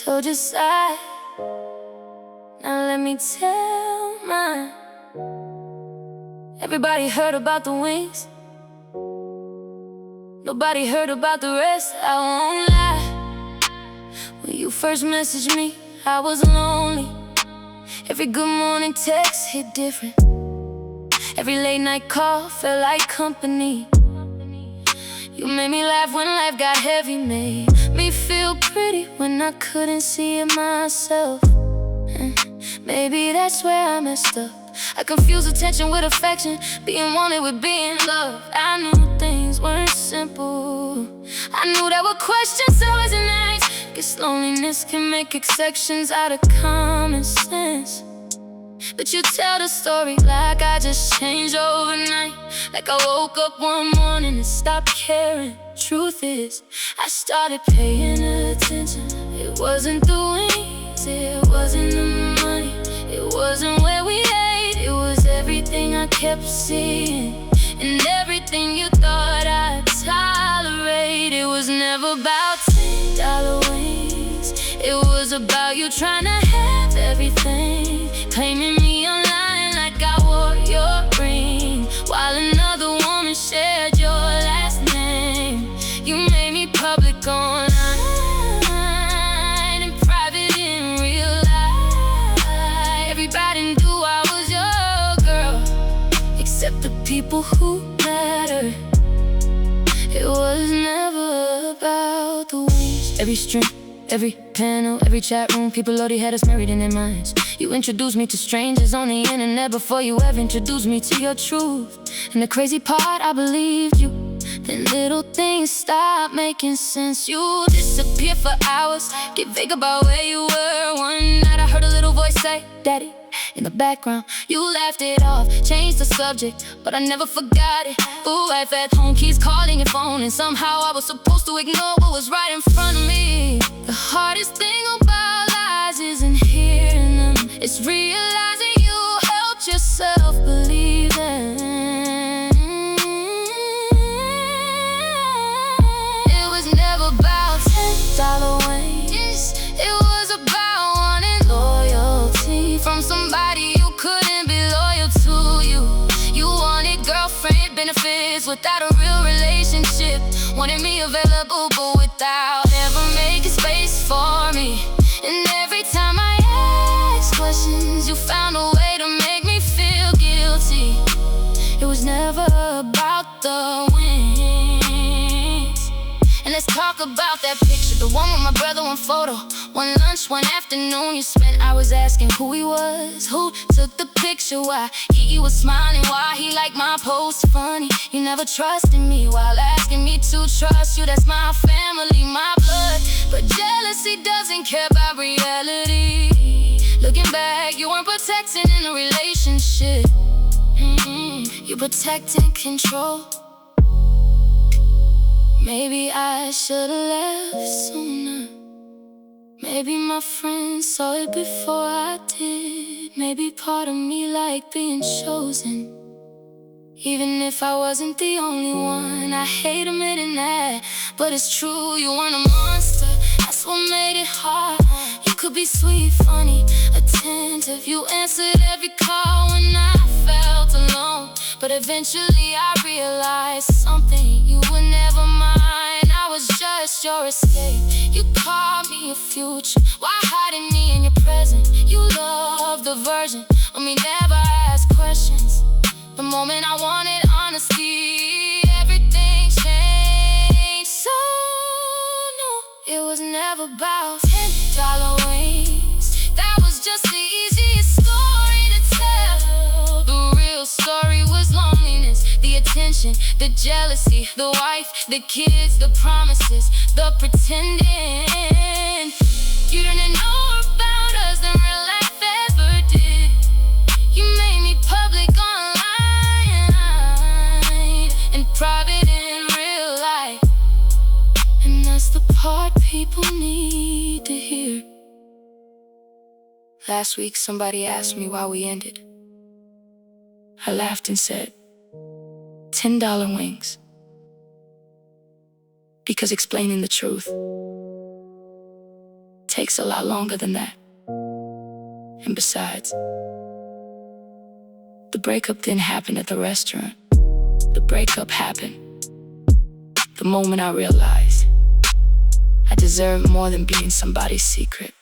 So just sigh. Now let me tell mine. Everybody heard about the wings, nobody heard about the rest. I won't lie. When you first messaged me, I was lonely. Every good morning text hit different. Every late night call felt like company. You made me laugh when life got heavy, made me feel pretty when I couldn't see it myself. Maybe that's where I messed up. I confused attention with affection, being wanted with being loved. I knew things weren't simple. I knew there were questions I wasn't asked. Guess loneliness can make exceptions out of common sense. But you tell the story like I just changed overnight, like I woke up one morning and stopped caring. Truth is, I started paying attention. It wasn't the wings, it wasn't the money, it wasn't where we ate. It was everything I kept seeing, and everything you thought I'd tolerate. It was never about $10 wings. It was about you trying to have everything, claiming me online like I wore your ring, while another woman shared your last name. You made me public online and private in real life. Everybody knew I was your girl, except the people who mattered. It was never about the wings. Every string, every panel, every chat room, people already had us married in their minds. You introduced me to strangers on the internet before you ever introduced me to your truth. And the crazy part, I believed you. Then little things stopped making sense. You disappeared for hours, get vague about where you were. One night I heard a little voice say, "Daddy," in the background. You laughed it off, changed the subject, but I never forgot it. Ooh, wife at home keeps calling your phone, and somehow I was supposed to ignore what was right in front of me. The hardest thing about lies isn't hearing them, it's realizing you helped yourself believe them. It was never about $10 wings. It was about wanting loyalty from somebody you couldn't be loyal to. You wanted girlfriend benefits without a real relationship. Wanted me available but without ever making space for me. And every time I asked questions, you found a way to make me feel guilty. It was never about the wings. And let's talk about that picture, the one with my brother, one photo. One lunch, one afternoon, you spent hours asking who he was, who took the picture, why he was smiling, why he liked my post funny. You never trusted me while asking me to trust you. That's my family, my blood. But jealousy doesn't care about reality. Looking back, you weren't protecting in a relationship. You protecting control. Maybe I should've left sooner. Maybe my friends saw it before I did. Maybe part of me liked being chosen, even if I wasn't the only one. I hate admitting that, but it's true, you weren't a monster. That's what made it hard. You could be sweet, funny, attentive. You answered every call when I felt alone. But eventually I realized something, you were never mine. I was just your escape. You called me your future, why hiding me in your present? You love the version of me, never ask questions. The moment I wanted honesty, everything changed. So no, it was never about $10 wings. That was just the easiest story to tell. The real story was loneliness, the attention, the jealousy, the wife, the kids, the promises, the pretending. You didn't know about us than real life ever did. You made me public online and private in real life. And that's the part people need to hear. Last week somebody asked me why we ended. I laughed and said, $10 wings. Because explaining the truth takes a lot longer than that. And besides, the breakup didn't happen at the restaurant. The breakup happened the moment I realized I deserved more than being somebody's secret.